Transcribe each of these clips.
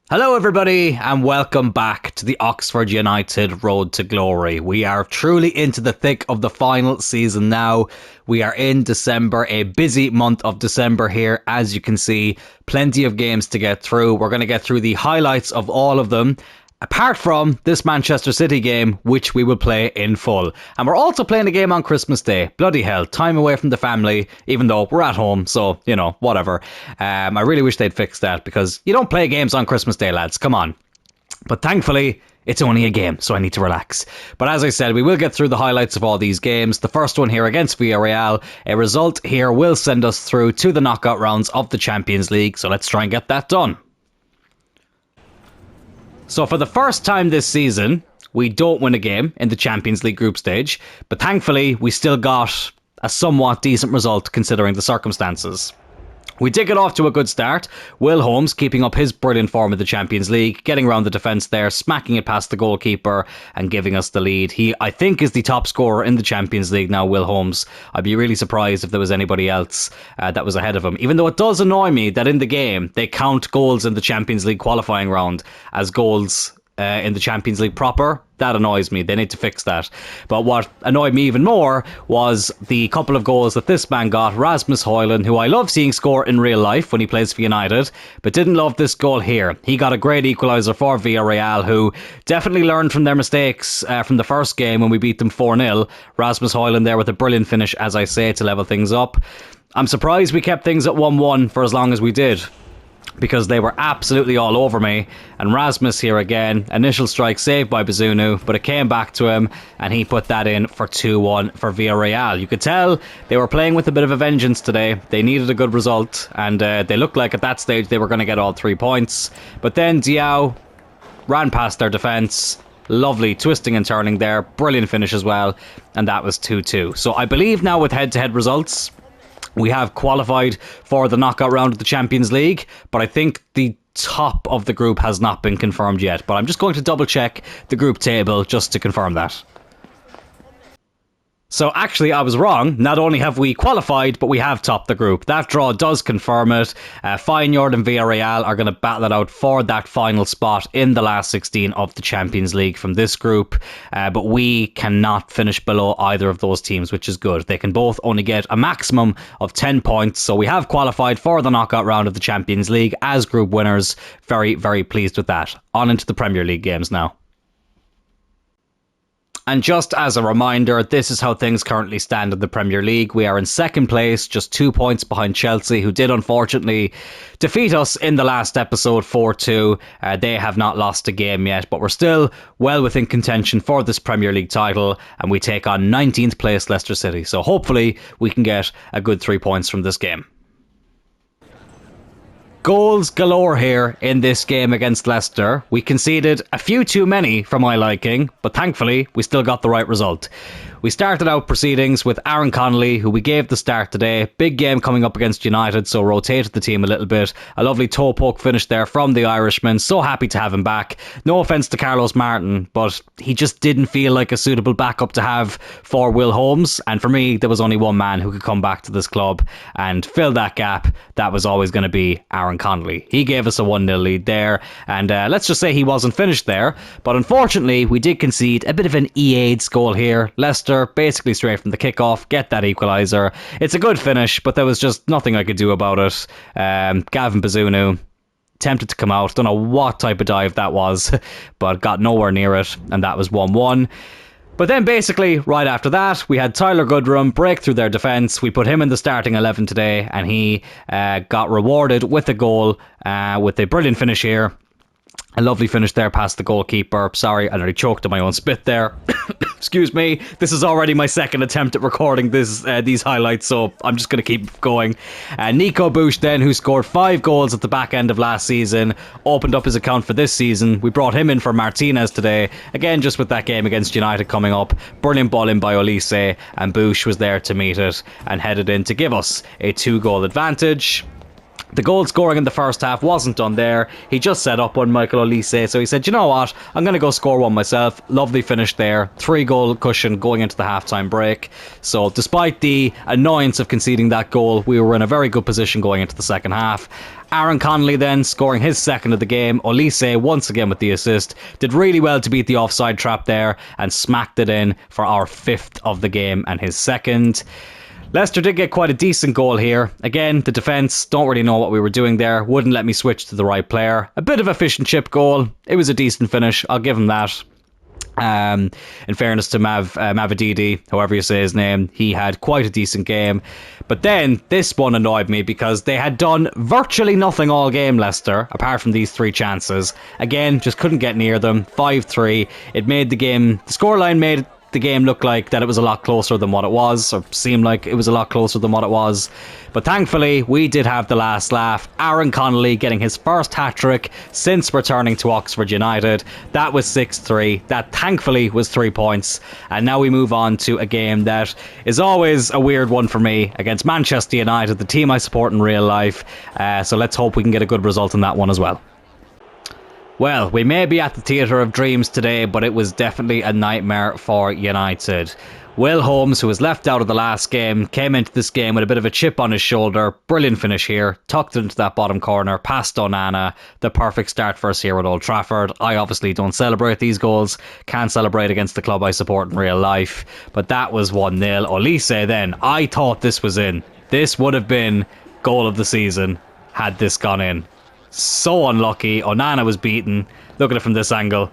Hello everybody and welcome back to the Oxford United Road to Glory. We are truly into the thick of the final season now. We are in December, a busy month of December here, as you can see. Plenty of games to get through. We're going to get through the highlights of all of them, apart from this Manchester City game, which we will play in full. And we're also playing a game on Christmas Day. Bloody hell, time away from the family, even though we're at home, so, you know, whatever. I really wish they'd fix that, because you don't play games on Christmas Day, lads, come on. But thankfully, it's only a game, so I need to relax. But as I said, we will get through the highlights of all these games. The first one here against Villarreal. A result here will send us through to the knockout rounds of the Champions League, so let's try and get that done. So for the first time this season, we don't win a game in the Champions League group stage, but thankfully we still got a somewhat decent result considering the circumstances. We did get off to a good start. Will Holmes keeping up his brilliant form in the Champions League, getting around the defence there, smacking it past the goalkeeper and giving us the lead. He, I think, is the top scorer in the Champions League now, Will Holmes. I'd be really surprised if there was anybody else that was ahead of him. Even though it does annoy me that in the game, they count goals in the Champions League qualifying round as goals in the Champions League proper. That annoys me. They need to fix that. But what annoyed me even more was the couple of goals that this man got, Rasmus Højlund, who I love seeing score in real life when he plays for United, but didn't love this goal here. He got a great equaliser for Villarreal, who definitely learned from their mistakes from the first game when we beat them 4-0. Rasmus Højlund there with a brilliant finish, as I say, to level things up. I'm surprised we kept things at 1-1 for as long as we did, because they were absolutely all over me. And Rasmus here again, initial strike saved by Bazunu, but it came back to him and he put that in for 2-1 for Villarreal. You could tell they were playing with a bit of a vengeance today. They needed a good result, and they looked like at that stage they were going to get all 3 points. But then Diao ran past their defence. Lovely twisting and turning there, brilliant finish as well, and that was 2-2. So I believe now with head-to-head results, we have qualified for the knockout round of the Champions League, but I think the top of the group has not been confirmed yet. But I'm just going to double check the group table just to confirm that. So actually I was wrong. Not only have we qualified, but we have topped the group. That draw does confirm it. Feyenoord and Villarreal are going to battle it out for that final spot in the last 16 of the Champions League from this group. But we cannot finish below either of those teams, which is good. They can both only get a maximum of 10 points. So we have qualified for the knockout round of the Champions League as group winners. Very, very pleased with that. On into the Premier League games now. And just as a reminder, this is how things currently stand in the Premier League. We are in second place, just 2 points behind Chelsea, who did unfortunately defeat us in the last episode 4-2. They have not lost a game yet, but we're still well within contention for this Premier League title, and we take on 19th place Leicester City. So hopefully we can get a good 3 points from this game. Goals galore here in this game against Leicester. We conceded a few too many for my liking, but thankfully we still got the right result. We started out proceedings with Aaron Connolly, who we gave the start today. Big game coming up against United, so rotated the team a little bit. A lovely toe poke finish there from the Irishman. So happy to have him back. No offence to Carlos Martin, but he just didn't feel like a suitable backup to have for Will Holmes. And for me, there was only one man who could come back to this club and fill that gap. That was always going to be Aaron Connolly. He gave us a 1-0 lead there, and let's just say he wasn't finished there. But unfortunately, we did concede a bit of an EA'd goal here. Leicester basically straight from the kickoff, get that equaliser. It's a good finish, but there was just nothing I could do about it. Gavin Bazunu tempted to come out. Don't know what type of dive that was, but got nowhere near it, and that was 1-1. But then basically, right after that, we had Tyler Goodrum break through their defence. We put him in the starting 11 today, and he got rewarded with a goal, with a brilliant finish here. A lovely finish there past the goalkeeper. Sorry, I nearly choked on my own spit there. Excuse me. This is already my second attempt at recording these highlights, so I'm just going to keep going. Nico Bush then, who scored 5 goals at the back end of last season, opened up his account for this season. We brought him in for Martinez today. Again, just with that game against United coming up. Brilliant ball in by Olise, and Bush was there to meet it and headed in to give us a 2-goal advantage. The goal scoring in the first half wasn't done there. He just set up one, Michael Olise. So he said, you know what? I'm going to go score one myself. Lovely finish there. 3-goal cushion going into the halftime break. So despite the annoyance of conceding that goal, we were in a very good position going into the second half. Aaron Connolly then scoring his second of the game. Olise once again with the assist. Did really well to beat the offside trap there and smacked it in for our 5th of the game and his second. Leicester did get quite a decent goal here. Again, the defence, don't really know what we were doing there. Wouldn't let me switch to the right player. A bit of a fish and chip goal. It was a decent finish. I'll give him that. In fairness to Mavididi, however you say his name, he had quite a decent game. But then this one annoyed me because they had done virtually nothing all game, Leicester, apart from these 3 chances. Again, just couldn't get near them. 5-3. It made the scoreline made the game looked like that it was a lot closer than what it was, or seemed like it was a lot closer than what it was. But thankfully, we did have the last laugh. Aaron Connolly getting his first hat-trick since returning to Oxford United. That was 6-3. That thankfully was 3 points. And now we move on to a game that is always a weird one for me against Manchester United, the team I support in real life. So let's hope we can get a good result in that one as well. Well, we may be at the Theatre of Dreams today, but it was definitely a nightmare for United. Will Holmes, who was left out of the last game, came into this game with a bit of a chip on his shoulder. Brilliant finish here. Tucked it into that bottom corner. Past Onana. The perfect start for us here at Old Trafford. I obviously don't celebrate these goals. Can't celebrate against the club I support in real life. But that was 1-0. Olise then. I thought this was in. This would have been goal of the season had this gone in. So unlucky. Onana was beaten. Look at it from this angle.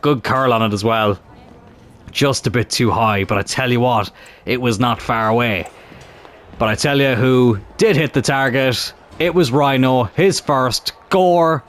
Good curl on it as well. Just a bit too high, but I tell you what, it was not far away. But I tell you who did hit the target. It was Rhino, his first gore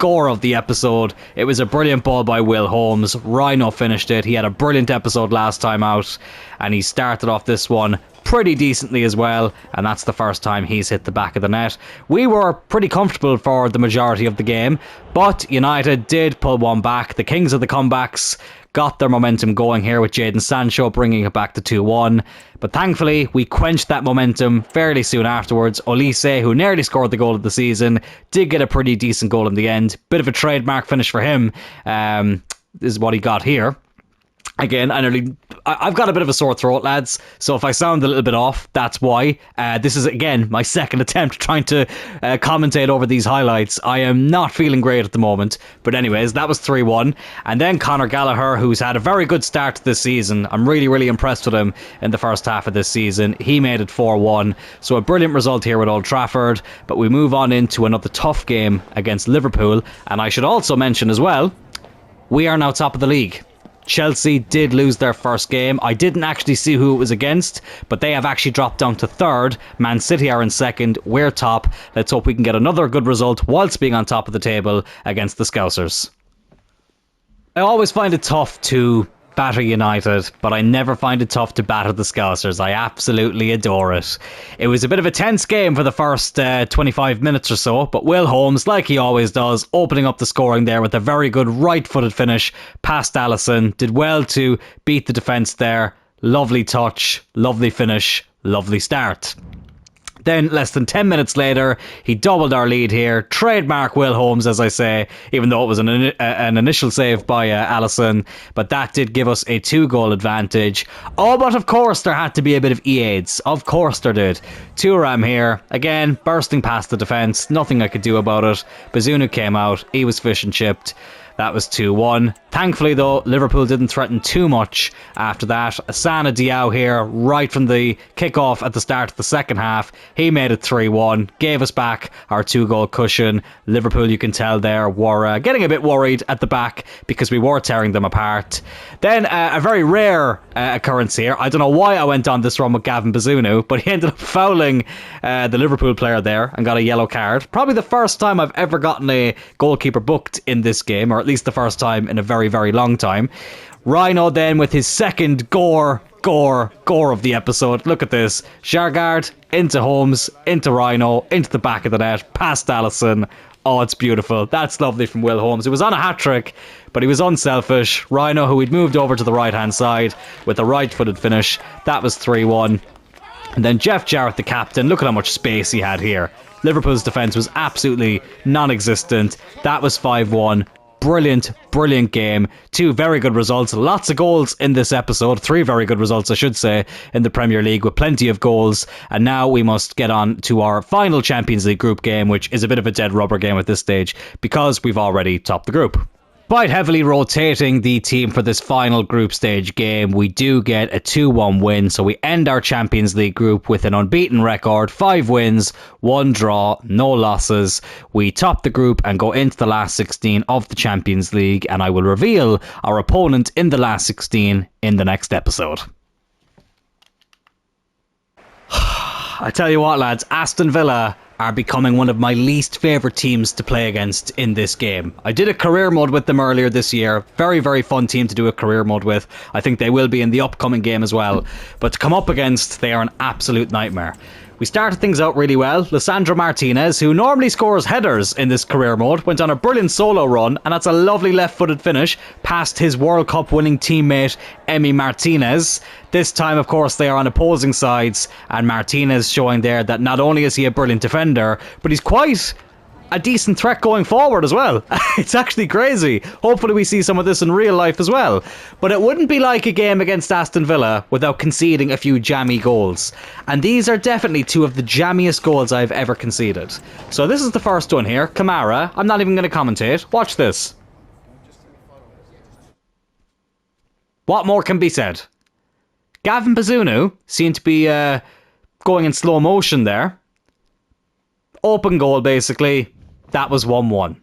of the episode. It was a brilliant ball by Will Holmes. Rhino finished it. He had a brilliant episode last time out, and he started off this one pretty decently as well, and that's the first time he's hit the back of the net. We were pretty comfortable for the majority of the game, but United did pull one back. The kings of the comebacks got their momentum going here with Jadon Sancho bringing it back to 2-1. But thankfully, we quenched that momentum fairly soon afterwards. Olise, who nearly scored the goal of the season, did get a pretty decent goal in the end. Bit of a trademark finish for him, is what he got here. Again, I've got a bit of a sore throat, lads, so if I sound a little bit off, that's why. This is, again, my second attempt trying to commentate over these highlights. I am not feeling great at the moment, but anyways, that was 3-1. And then Conor Gallagher, who's had a very good start to this season. I'm really impressed with him in the first half of this season. He made it 4-1, so a brilliant result here at Old Trafford, but we move on into another tough game against Liverpool, and I should also mention as well, we are now top of the league. Chelsea did lose their first game. I didn't actually see who it was against, but they have actually dropped down to 3rd. Man City are in 2nd. We're top. Let's hope we can get another good result whilst being on top of the table against the Scousers. I always find it tough to batter United, but I never find it tough to batter the Scousers. I absolutely adore it. It was a bit of a tense game for the first 25 minutes or so, but Will Holmes, like he always does, opening up the scoring there with a very good right-footed finish past Alisson. Did well to beat the defence there. Lovely touch, lovely finish, lovely start. Then, less than 10 minutes later, he doubled our lead here. Trademark Will Holmes, as I say, even though it was an initial save by Alisson. But that did give us a 2-goal advantage. Oh, but of course there had to be a bit of E-aids. Of course there did. Thuram here, again, bursting past the defence. Nothing I could do about it. Bazunu came out. He was fish and chipped. That was 2-1. Thankfully, though, Liverpool didn't threaten too much after that. Asana Diao here, right from the kickoff at the start of the second half. He made it 3-1, gave us back our 2-goal cushion. Liverpool, you can tell there, were getting a bit worried at the back because we were tearing them apart. Then a very rare occurrence here. I don't know why I went on this run with Gavin Bazunu, but he ended up fouling the Liverpool player there and got a yellow card. Probably the first time I've ever gotten a goalkeeper booked in this game, or at least the first time in a very long time. Rhino then with his second gore of the episode. Look at this. Sjargaard into Holmes, into Rhino, into the back of the net, past Alisson. Oh, it's beautiful. That's lovely from Will Holmes. It was on a hat-trick, but he was unselfish. Rhino, who he'd moved over to the right-hand side with a right-footed finish. That was 3-1. And then Jeff Jarrett, the captain, look at how much space he had here. Liverpool's defence was absolutely non-existent. That was 5-1. Brilliant, brilliant game. 2 very good results. Lots of goals in this episode. 3 very good results, I should say, in the Premier League with plenty of goals. And now we must get on to our final Champions League group game, which is a bit of a dead rubber game at this stage because we've already topped the group. Quite heavily rotating the team for this final group stage game, we do get a 2-1 win, so we end our Champions League group with an unbeaten record, 5 wins, 1 draw, no losses. We top the group and go into the last 16 of the Champions League, and I will reveal our opponent in the last 16 in the next episode. I tell you what, lads, Aston Villa are becoming one of my least favourite teams to play against in this game. I did a career mode with them earlier this year. Very, very fun team to do a career mode with. I think they will be in the upcoming game as well. But to come up against, they are an absolute nightmare. We started things out really well. Lisandro Martinez, who normally scores headers in this career mode, went on a brilliant solo run, and that's a lovely left-footed finish past his World Cup winning teammate, Emi Martinez. This time, of course, they are on opposing sides, and Martinez showing there that not only is he a brilliant defender, but he's quite a decent threat going forward as well. It's actually crazy. Hopefully we see some of this in real life as well. But it wouldn't be like a game against Aston Villa without conceding a few jammy goals. And these are definitely 2 of the jammiest goals I've ever conceded. So this is the first one here. Kamara. I'm not even going to commentate. Watch this. What more can be said? Gavin Bazunu seemed to be going in slow motion there. Open goal, basically. That was 1-1.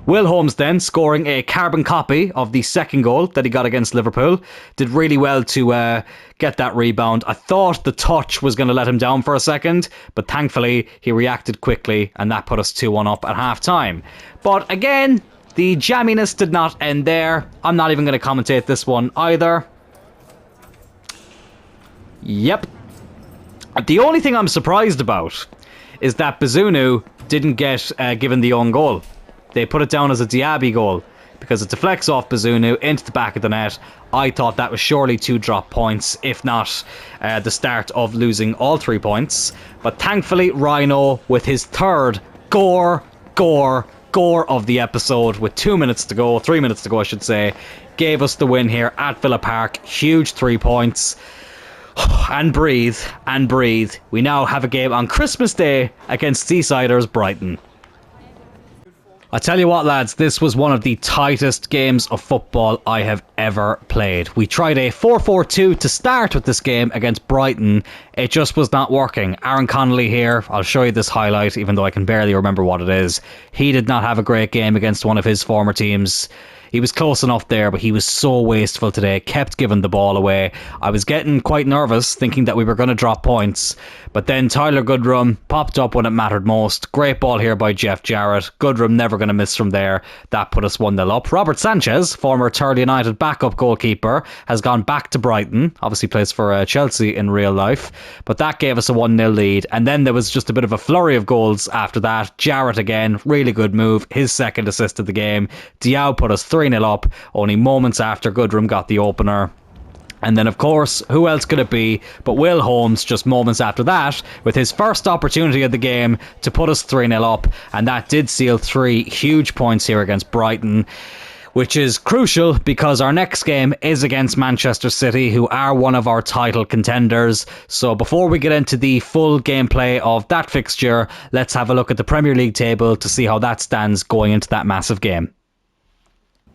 Will Holmes then scoring a carbon copy of the second goal that he got against Liverpool. Did really well to get that rebound. I thought the touch was going to let him down for a second, but thankfully he reacted quickly and that put us 2-1 up at half time. But again, the jamminess did not end there. I'm not even going to commentate this one either. Yep. The only thing I'm surprised about is that Bazunu didn't get given the own goal. They put it down as a Diaby goal because it deflects off Bazunu into the back of the net. I thought that was surely 2 drop points, if not the start of losing all 3 points. But thankfully, Rhino, with his third gore of the episode, with 2 minutes to go, 3 minutes to go I should say, gave us the win here at Villa Park. Huge 3 points. And breathe. We now have a game on Christmas Day against Seasiders Brighton. I tell you what, lads, this was one of the tightest games of football I have ever played. We tried a 4-4-2 to start with this game against Brighton. It just was not working. Aaron Connolly here, I'll show you this highlight, even though I can barely remember what it is. He did not have a great game against one of his former teams. He was close enough there, but he was so wasteful today, kept giving the ball away. I was getting quite nervous, thinking that we were going to drop points. But then Tyler Goodrum popped up when it mattered most. Great ball here by Jeff Jarrett. Goodrum never going to miss from there. That put us 1-0 up. Robert Sanchez, former Thurles United backup goalkeeper, has gone back to Brighton. Obviously plays for Chelsea in real life. But that gave us a 1-0 lead. And then there was just a bit of a flurry of goals after that. Jarrett again, really good move. His second assist of the game. Diao put us 3-0 up, only moments after Goodrum got the opener. And then, of course, who else could it be but Will Holmes just moments after that with his first opportunity of the game to put us 3-0 up. And that did seal 3 huge points here against Brighton, which is crucial because our next game is against Manchester City, who are one of our title contenders. So before we get into the full gameplay of that fixture, let's have a look at the Premier League table to see how that stands going into that massive game.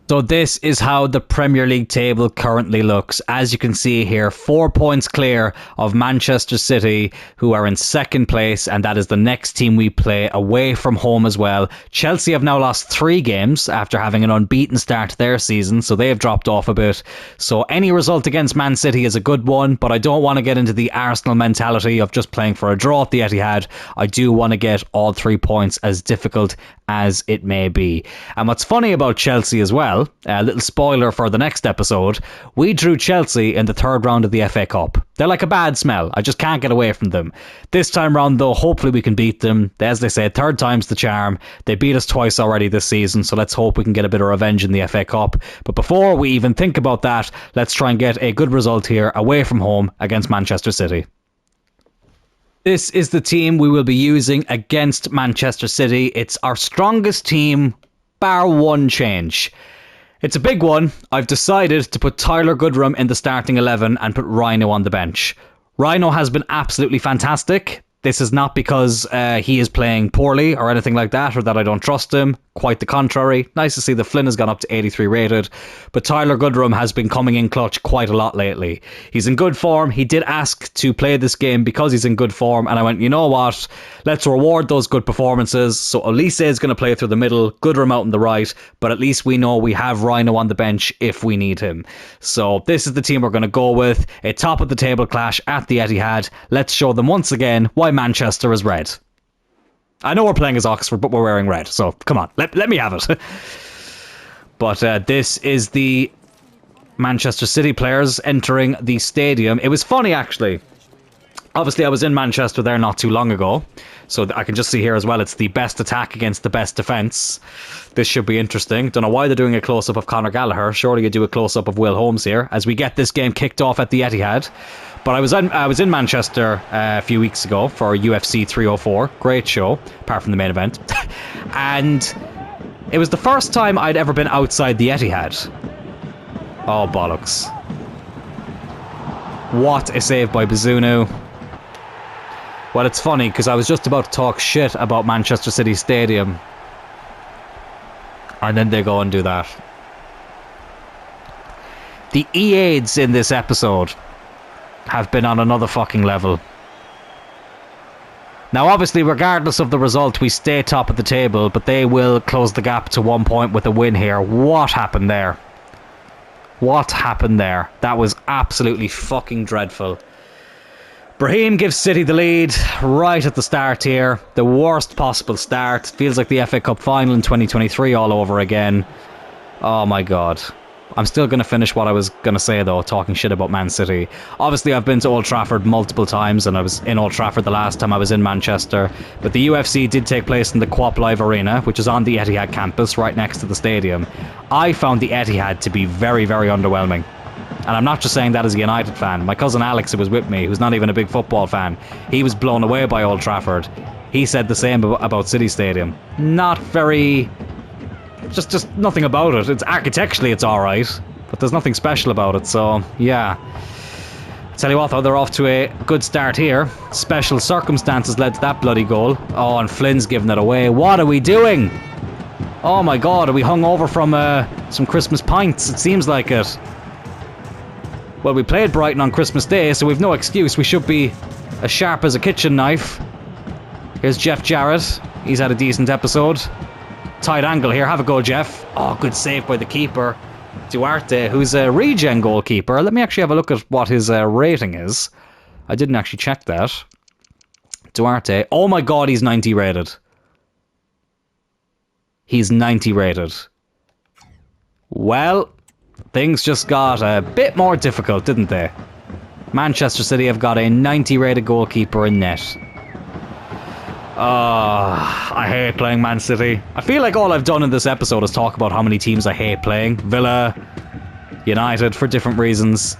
So this is how the Premier League table currently looks. As you can see here, 4 points clear of Manchester City, who are in second place, and that is the next team we play away from home as well. Chelsea have now lost 3 games after having an unbeaten start to their season, so they have dropped off a bit. So any result against Man City is a good one, but I don't want to get into the Arsenal mentality of just playing for a draw at the Etihad. I do want to get all 3 points, as difficult as it may be. And what's funny about Chelsea as well, a little spoiler for the next episode, we drew Chelsea in the third round of the FA Cup. They're like a bad smell. I just can't get away from them. This time round though, hopefully we can beat them. As they say, third time's the charm. They beat us twice already this season, so let's hope we can get a bit of revenge in the FA Cup. But before we even think about that, let's try and get a good result here away from home against Manchester City. This is the team we will be using against Manchester City. It's our strongest team, bar one change. It's a big one. I've decided to put Tyler Goodrum in the starting 11 and put Rhino on the bench. Rhino has been absolutely fantastic. This is not because he is playing poorly or anything like that, or that I don't trust him. Quite the contrary. Nice to see that Flynn has gone up to 83 rated. But Tyler Goodrum has been coming in clutch quite a lot lately. He's in good form. He did ask to play this game because he's in good form. And I went, you know what? Let's reward those good performances. So Olise is going to play through the middle. Goodrum out on the right. But at least we know we have Rhino on the bench if we need him. So this is the team we're going to go with. A top of the table clash at the Etihad. Let's show them once again why Manchester is red. I know we're playing as Oxford, but we're wearing red, so come on, let me have it. But this is the Manchester City players entering the stadium. It was funny, actually. Obviously, I was in Manchester there not too long ago, so I can just see here as well, it's the best attack against the best defence. This should be interesting. Don't know why they're doing a close-up of Conor Gallagher. Surely you do a close-up of Will Holmes here, as we get this game kicked off at the Etihad. But I was in Manchester a few weeks ago for UFC 304. Great show, apart from the main event. And it was the first time I'd ever been outside the Etihad. Oh, bollocks. What a save by Bazunu. Well, it's funny, because I was just about to talk shit about Manchester City Stadium. And then they go and do that. The EAs in this episode have been on another fucking level. Now, obviously, regardless of the result, we stay top of the table, but they will close the gap to 1 point with a win here. What happened there? What happened there? That was absolutely fucking dreadful. Brahim gives City the lead right at the start here. The worst possible start. Feels like the FA Cup final in 2023 all over again. Oh my god. I'm still going to finish what I was going to say, though, talking shit about Man City. Obviously, I've been to Old Trafford multiple times, and I was in Old Trafford the last time I was in Manchester. But the UFC did take place in the Co-op Live Arena, which is on the Etihad campus, right next to the stadium. I found the Etihad to be very, very underwhelming. And I'm not just saying that as a United fan. My cousin Alex, who was with me, who's not even a big football fan, he was blown away by Old Trafford. He said the same about City Stadium. Not very... Just nothing about it. It's architecturally it's alright, but there's nothing special about it, so yeah. Tell you what though, they're off to a good start here. Special circumstances led to that bloody goal. Oh, and Flynn's giving it away. What are we doing? Oh my god, are we hung over from some Christmas pints? It seems like it. Well, we played Brighton on Christmas Day, so we've no excuse. We should be as sharp as a kitchen knife. Here's Jeff Jarrett. He's had a decent episode. Tight angle here. Have a go, Jeff. Oh, good save by the keeper. Duarte, who's a regen goalkeeper. Let me actually have a look at what his rating is. I didn't actually check that. Duarte. Oh my god, he's 90 rated. He's 90 rated. Well, things just got a bit more difficult, didn't they? Manchester City have got a 90 rated goalkeeper in net. I hate playing Man City. I feel like all I've done in this episode is talk about how many teams I hate playing. Villa, United, for different reasons.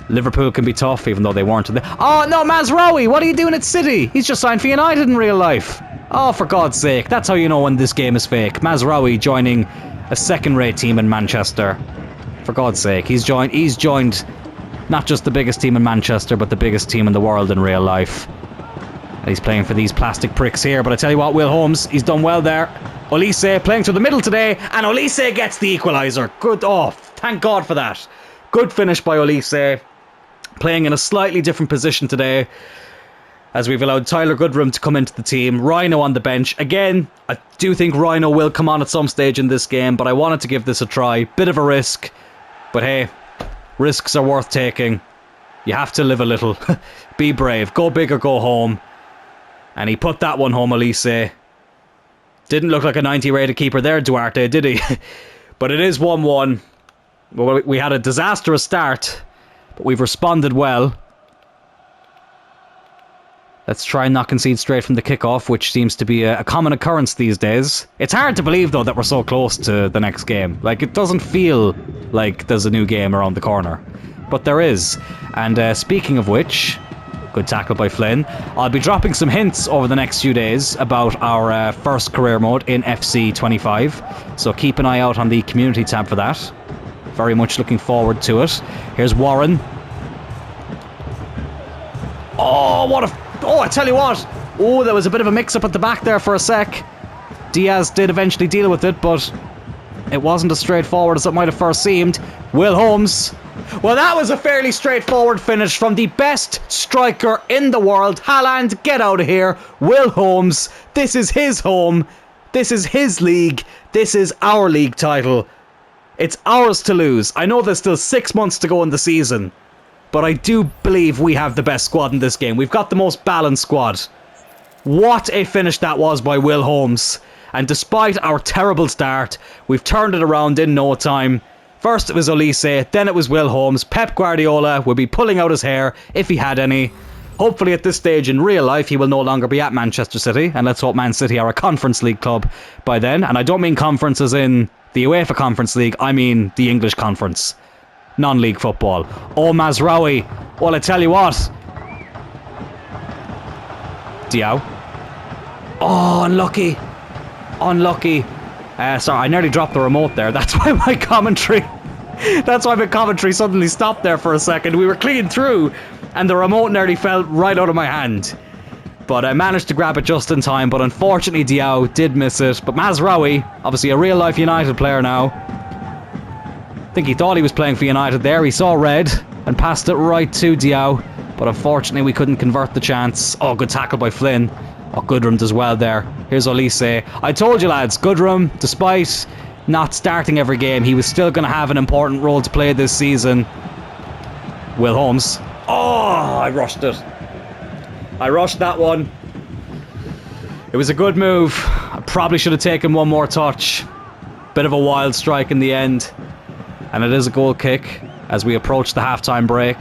Liverpool can be tough, even though they weren't. Oh, no, Mazraoui! What are you doing at City? He's just signed for United in real life. Oh, for God's sake. That's how you know when this game is fake. Mazraoui joining a second-rate team in Manchester. For God's sake. He's joined not just the biggest team in Manchester, but the biggest team in the world in real life. He's playing for these plastic pricks here, but I tell you what, Will Holmes, he's done well there. Olise playing through the middle today, and Olise gets the equaliser. Good, oh, thank God for that. Good finish by Olise, playing in a slightly different position today, as we've allowed Tyler Goodrum to come into the team. Rhino on the bench. Again, I do think Rhino will come on at some stage in this game, but I wanted to give this a try. Bit of a risk, but hey, risks are worth taking. You have to live a little. Be brave. Go big or go home. And he put that one home, Olise. Didn't look like a 90 rated keeper there, Duarte, did he? But it is 1-1. Well, we had a disastrous start, but we've responded well. Let's try and not concede straight from the kickoff, which seems to be a common occurrence these days. It's hard to believe, though, that we're so close to the next game. Like, it doesn't feel like there's a new game around the corner. But there is. And speaking of which... Good tackle by Flynn. I'll be dropping some hints over the next few days about our first career mode in FC 25. So keep an eye out on the community tab for that. Very much looking forward to it. Here's Warren. Oh, what a... Oh, I tell you what. Oh, there was a bit of a mix-up at the back there for a sec. Diaz did eventually deal with it, but it wasn't as straightforward as it might have first seemed. Will Holmes. Well, that was a fairly straightforward finish from the best striker in the world. Haaland, get out of here. Will Holmes. This is his home. This is his league. This is our league title. It's ours to lose. I know there's still 6 months to go in the season, but I do believe we have the best squad in this game. We've got the most balanced squad. What a finish that was by Will Holmes. And despite our terrible start, we've turned it around in no time. First it was Olise, then it was Will Holmes. Pep Guardiola will be pulling out his hair, if he had any. Hopefully at this stage in real life he will no longer be at Manchester City. And let's hope Man City are a Conference League club by then. And I don't mean conference as in the UEFA Conference League, I mean the English Conference. Non-league football. Oh, Mazraoui. Well, I tell you what. Diao. Oh, unlucky. Unlucky. Sorry, I nearly dropped the remote there. That's why my commentary... That's why my commentary suddenly stopped there for a second. We were clean through, and the remote nearly fell right out of my hand. But I managed to grab it just in time, but unfortunately Diao did miss it. But Mazraoui, obviously a real-life United player now. I think he thought he was playing for United there. He saw red and passed it right to Diao. But unfortunately we couldn't convert the chance. Oh, good tackle by Flynn. Oh, Goodrum does well there. Here's Olise. I told you, lads, Goodrum, despite not starting every game, he was still going to have an important role to play this season. Will Holmes. Oh, I rushed it. I rushed that one. It was a good move. I probably should have taken one more touch. Bit of a wild strike in the end. And it is a goal kick as we approach the halftime break.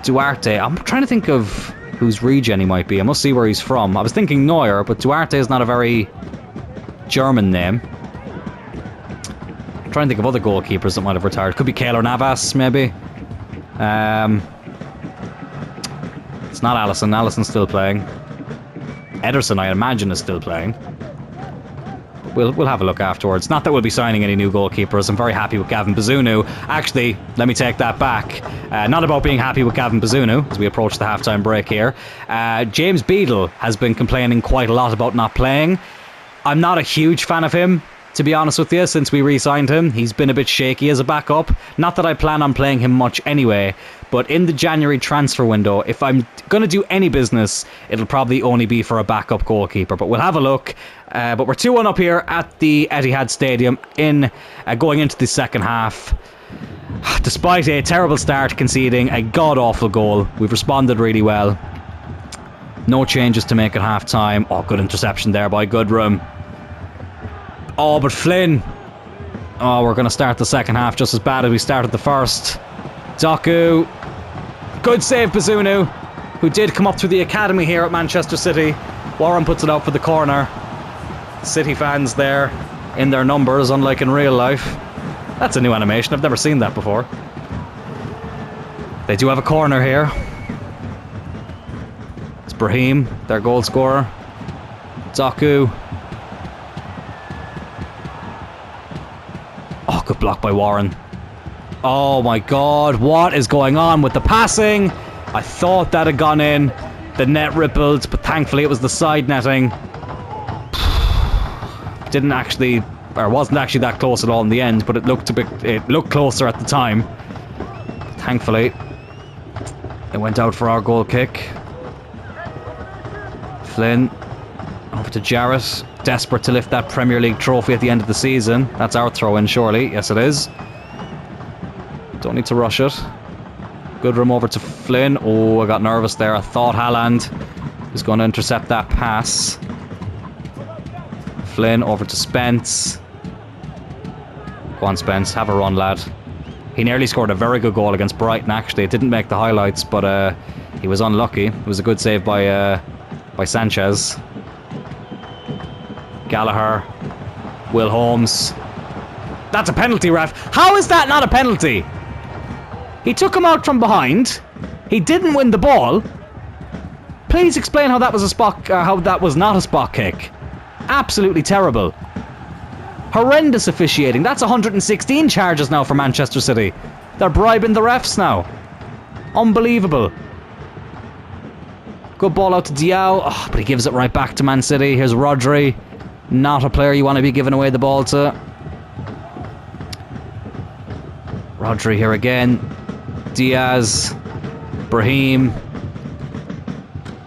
Duarte. I'm trying to think of whose regen he might be. I must see where he's from. I was thinking Neuer, but Duarte is not a very German name. I'm trying to think of other goalkeepers that might have retired. Could be Keylor Navas, maybe. It's not Alisson. Alisson's still playing. Ederson, I imagine, is still playing. We'll have a look afterwards. Not that we'll be signing any new goalkeepers. I'm very happy with Gavin Bazunu. Actually, let me take that back. Not about being happy with Gavin Bazunu as we approach the halftime break here. James Beadle has been complaining quite a lot about not playing. I'm not a huge fan of him, to be honest with you, since we re-signed him. He's been a bit shaky as a backup. Not that I plan on playing him much anyway, but in the January transfer window, if I'm going to do any business, it'll probably only be for a backup goalkeeper. But we'll have a look. But we're 2-1 up here at the Etihad Stadium going into the second half. Despite a terrible start, conceding a god-awful goal, we've responded really well. No changes to make at half-time. Oh, good interception there by Goodrum. Oh, but Flynn. Oh, we're going to start the second half just as bad as we started the first. Doku. Good save, Bazunu, who did come up through the academy here at Manchester City. Warren puts it out for the corner. City fans there in their numbers, unlike in real life. That's a new animation. I've never seen that before. They do have a corner here. It's Brahim, their goal scorer. Doku. Oh, good block by Warren. Oh my god, what is going on with the passing? I thought that had gone in. The net rippled, but thankfully it was the side netting. Didn't actually, or wasn't actually that close at all in the end, but it looked closer at the time. Thankfully, it went out for our goal kick. Flynn over to Jarrett, desperate to lift that Premier League trophy at the end of the season. That's our throw-in, surely. Yes, it is. Don't need to rush it. Goodrum over to Flynn. Oh, I got nervous there. I thought Haaland was going to intercept that pass. Flynn over to Spence. Go on, Spence. Have a run, lad. He nearly scored a very good goal against Brighton, actually. It didn't make the highlights, but he was unlucky. It was a good save by Sanchez. Gallagher. Will Holmes. That's a penalty, ref. How is that not a penalty? He took him out from behind. He didn't win the ball. Please explain how that was how that was not a spot kick. Absolutely terrible. Horrendous officiating. That's 116 charges now for Manchester City. They're bribing the refs now. Unbelievable. Good ball out to Diao. Oh, but he gives it right back to Man City. Here's Rodri. Not a player you want to be giving away the ball to. Rodri here again. Diaz. Brahim.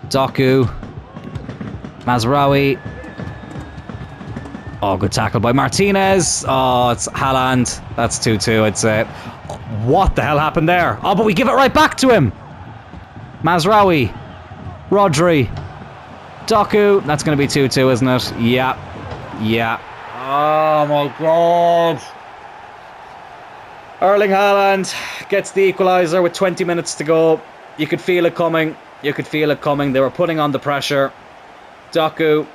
Doku. Mazraoui. Oh, good tackle by Martinez. Oh, it's Haaland. That's 2-2, I'd say. What the hell happened there? Oh, but we give it right back to him. Mazraoui. Rodri. Doku. That's going to be 2-2, isn't it? Yeah. Yeah. Oh, my God. Erling Haaland gets the equaliser with 20 minutes to go. You could feel it coming. You could feel it coming. They were putting on the pressure. Doku.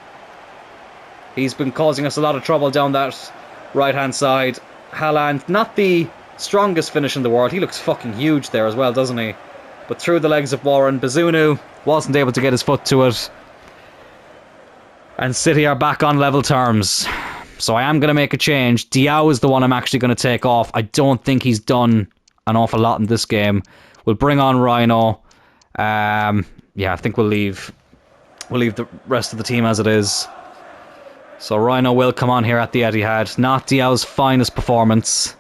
He's been causing us a lot of trouble down that right-hand side. Haaland, not the strongest finish in the world. He looks fucking huge there as well, doesn't he? But through the legs of Warren. Bazunu wasn't able to get his foot to it. And City are back on level terms. So I am going to make a change. Diao is the one I'm actually going to take off. I don't think he's done an awful lot in this game. We'll bring on Rhino. Yeah, I think we'll leave the rest of the team as it is. So Rhino will come on here at the Etihad. Not Diao's finest performance.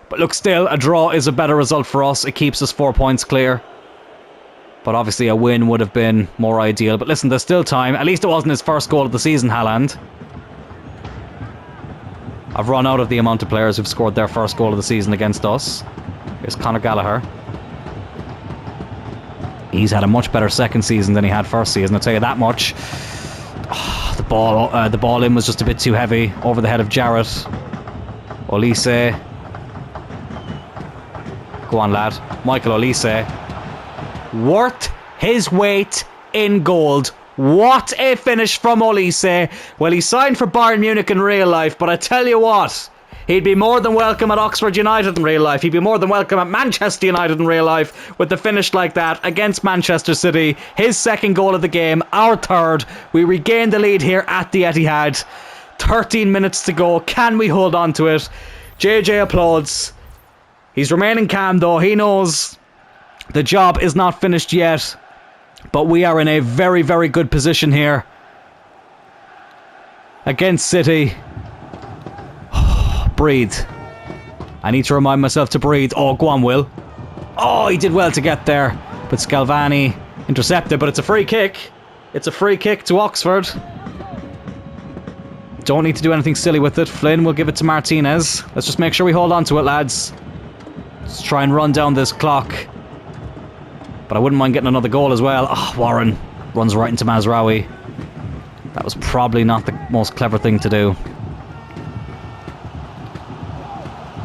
But look, still, a draw is a better result for us. It keeps us 4 points clear. But obviously a win would have been more ideal. But listen, there's still time. At least it wasn't his first goal of the season, Haaland. I've run out of the amount of players who've scored their first goal of the season against us. Here's Conor Gallagher. He's had a much better second season than he had first season, I'll tell you that much. Oh, the ball in was just a bit too heavy over the head of Jarrett. Olise. Go on, lad. Michael Olise. Worth his weight in gold. What a finish from Olise. Well, he signed for Bayern Munich in real life, but I tell you what, he'd be more than welcome at Oxford United in real life. He'd be more than welcome at Manchester United in real life with the finish like that against Manchester City. His second goal of the game, our third. We regained the lead here at the Etihad. 13 minutes to go. Can we hold on to it? JJ applauds. He's remaining calm though. He knows the job is not finished yet. But we are in a very, very good position here against City. Breathe. I need to remind myself to breathe. Oh, go on, Will. Oh, he did well to get there. But Scalvani intercepted, but it's a free kick. It's a free kick to Oxford. Don't need to do anything silly with it. Flynn will give it to Martinez. Let's just make sure we hold on to it, lads. Let's try and run down this clock. But I wouldn't mind getting another goal as well. Oh, Warren runs right into Mazraoui. That was probably not the most clever thing to do.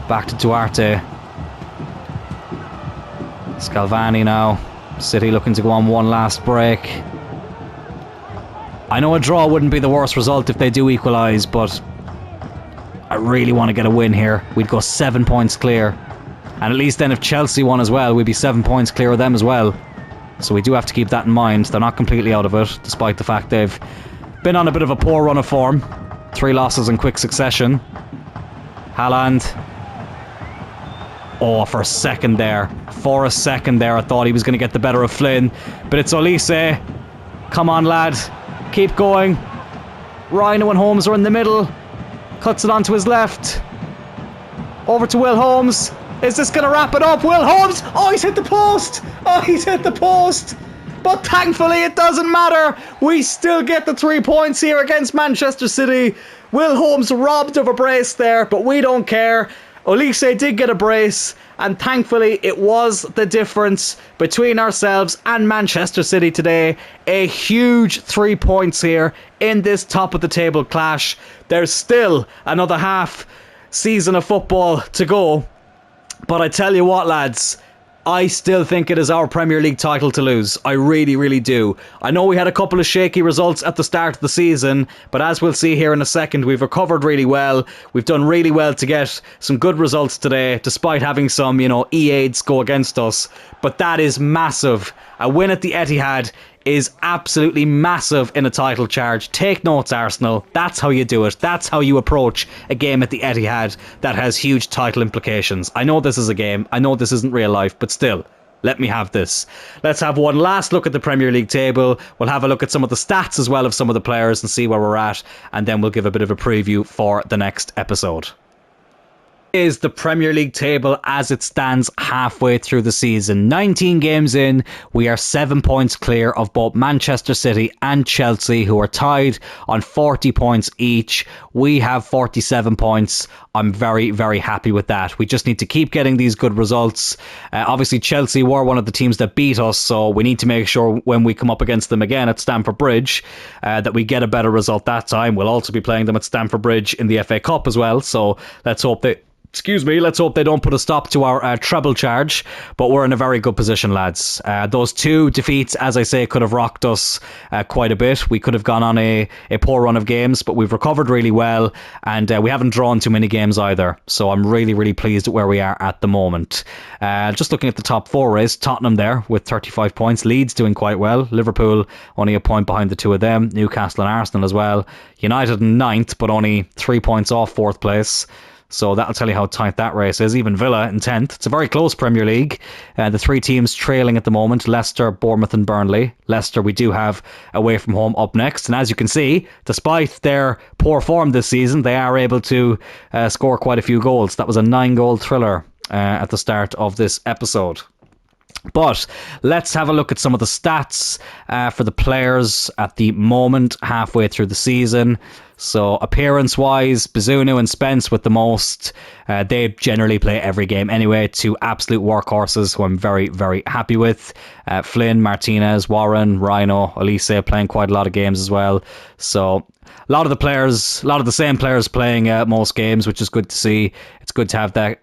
Back to Duarte. Scalvani now. City looking to go on one last break. I know a draw wouldn't be the worst result if they do equalise, but I really want to get a win here. We'd go 7 points clear. And at least then if Chelsea won as well, we'd be 7 points clear of them as well. So we do have to keep that in mind. They're not completely out of it, despite the fact they've been on a bit of a poor run of form. 3 losses in quick succession. Haaland. Oh, for a second there. I thought he was going to get the better of Flynn. But it's Olise. Come on, lad. Keep going. Rhino and Holmes are in the middle. Cuts it onto his left. Over to Will Holmes. Is this going to wrap it up? Will Holmes! Oh, he's hit the post! But thankfully it doesn't matter. We still get the 3 points here against Manchester City. Will Holmes robbed of a brace there, but we don't care. Olise did get a brace, and thankfully it was the difference between ourselves and Manchester City today. A huge 3 points here in this top of the table clash. There's still another half season of football to go. But I tell you what, lads, I still think it is our Premier League title to lose. I really, really do. I know we had a couple of shaky results at the start of the season, but as we'll see here in a second, we've recovered really well. We've done really well to get some good results today, despite having some, EADs go against us. But that is massive. A win at the Etihad is absolutely massive in a title charge. Take notes, Arsenal. That's how you do it. That's how you approach a game at the Etihad that has huge title implications. I know this is a game. I know this isn't real life, but still, let me have this. Let's have one last look at the Premier League table. We'll have a look at some of the stats as well of some of the players and see where we're at, and then we'll give a bit of a preview for the next episode. Is the Premier League table as it stands halfway through the season. 19 games in, we are 7 points clear of both Manchester City and Chelsea, who are tied on 40 points each. We have 47 points. I'm very, very happy with that. We just need to keep getting these good results. Obviously, Chelsea were one of the teams that beat us, so we need to make sure when we come up against them again at Stamford Bridge that we get a better result that time. We'll also be playing them at Stamford Bridge in the FA Cup as well, so let's hope they don't put a stop to our treble charge, but we're in a very good position, lads. Those two defeats, as I say, could have rocked us quite a bit. We could have gone on a poor run of games, but we've recovered really well, and we haven't drawn too many games either, so I'm really, really pleased at where we are at the moment. Just looking at the top four race, Tottenham there with 35 points, Leeds doing quite well, Liverpool only a point behind the two of them, Newcastle and Arsenal as well, United in ninth, but only 3 points off fourth place. So that'll tell you how tight that race is. Even Villa in 10th. It's a very close Premier League. The three teams trailing at the moment, Leicester, Bournemouth and Burnley. Leicester we do have away from home up next. And as you can see, despite their poor form this season, they are able to score quite a few goals. That was a 9-goal thriller at the start of this episode. But let's have a look at some of the stats for the players at the moment, halfway through the season. So appearance-wise, Bazunu and Spence with the most. They generally play every game anyway. Two absolute workhorses who I'm very, very happy with. Flynn, Martinez, Warren, Rhino, Olise playing quite a lot of games as well. So a lot of the same players playing most games, which is good to see. It's good to have that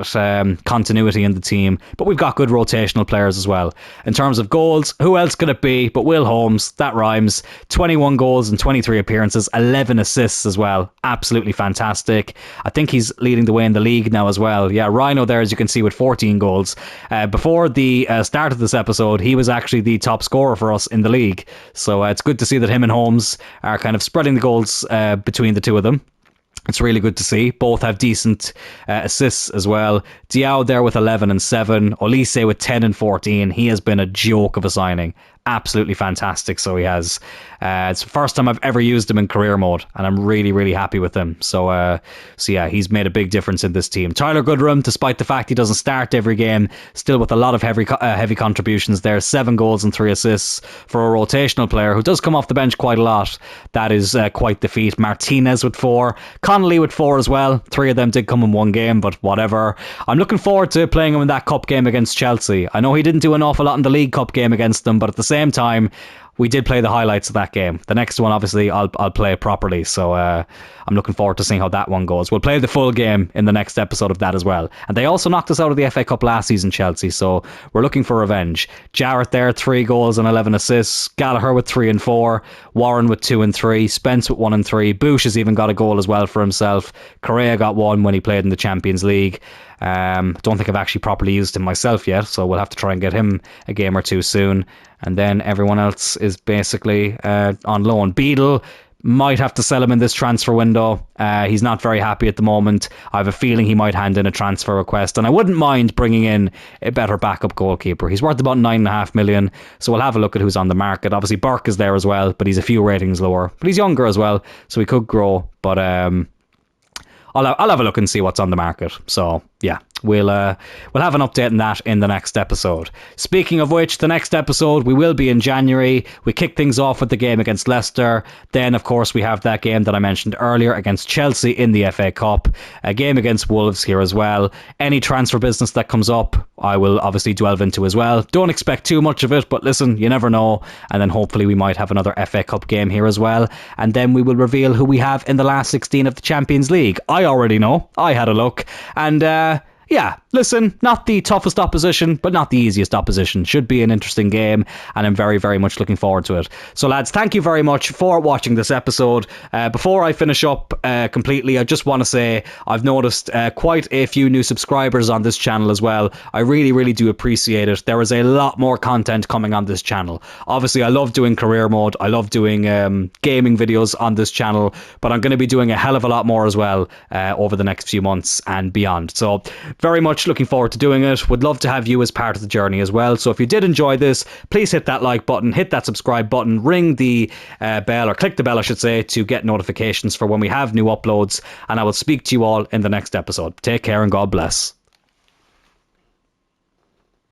continuity in the team. But we've got good rotational players as well. In terms of goals, who else could it be but Will Holmes? That rhymes. 21 goals and 23 appearances, 11 assists as well. Absolutely fantastic. I think he's leading the way in the league now as well. Yeah, Rhino there, as you can see, with 14 goals. Before the start of this episode, he was actually the top scorer for us in the league. So it's good to see that him and Holmes are kind of spreading the goals between the two of them. It's really good to see. Both have decent assists as well. Diao there with 11 and 7. Olise with 10 and 14. He has been a joke of a signing. Absolutely fantastic, so he has. It's the first time I've ever used him in career mode, and I'm really, really happy with him. So yeah, he's made a big difference in this team. Tyler Goodrum, despite the fact he doesn't start every game, still with a lot of heavy contributions there. 7 goals and 3 assists for a rotational player who does come off the bench quite a lot. That is quite the feat. Martinez with 4. Connolly with 4 as well. 3 of them did come in one game, but whatever. I'm looking forward to playing him in that cup game against Chelsea. I know he didn't do an awful lot in the League Cup game against them, but at the same time, we did play the highlights of that game. The next one, obviously, I'll play it properly. So I'm looking forward to seeing how that one goes. We'll play the full game in the next episode of that as well. And they also knocked us out of the FA Cup last season, Chelsea. So we're looking for revenge. Jarrett there, 3 goals and 11 assists. Gallagher with 3 and 4. Warren with 2 and 3. Spence with 1 and 3. Bush has even got a goal as well for himself. Correa got 1 when he played in the Champions League. Don't think I've actually properly used him myself yet, so we'll have to try and get him a game or two soon. And then everyone else is basically on loan. Beadle, might have to sell him in this transfer window. He's not very happy at the moment. I have a feeling he might hand in a transfer request, and I wouldn't mind bringing in a better backup goalkeeper. He's worth about 9.5 million, so we'll have a look at who's on the market. Obviously Burke is there as well, but he's a few ratings lower, but he's younger as well, so he could grow. But I'll have a look and see what's on the market. So yeah, we'll have an update on that in the next episode. Speaking of which, the next episode we will be in January. We kick things off with the game against Leicester. Then of course we have that game that I mentioned earlier against Chelsea in the FA Cup. A game against Wolves here as well. Any transfer business that comes up, I will obviously delve into as well. Don't expect too much of it, but listen, you never know. And then hopefully we might have another FA Cup game here as well. And then we will reveal who we have in the last 16 of the Champions League. I already know. I had a look. And yeah, listen, not the toughest opposition, but not the easiest opposition. Should be an interesting game, and I'm very, very much looking forward to it. So, lads, thank you very much for watching this episode. Before I finish up completely, I just want to say I've noticed quite a few new subscribers on this channel as well. I really, really do appreciate it. There is a lot more content coming on this channel. Obviously, I love doing career mode. I love doing gaming videos on this channel, but I'm going to be doing a hell of a lot more as well over the next few months and beyond. So, very much looking forward to doing it. Would love to have you as part of the journey as well. So if you did enjoy this, please hit that like button, hit that subscribe button, ring the bell, or click the bell I should say, to get notifications for when we have new uploads, and I will speak to you all in the next episode. Take care and God bless.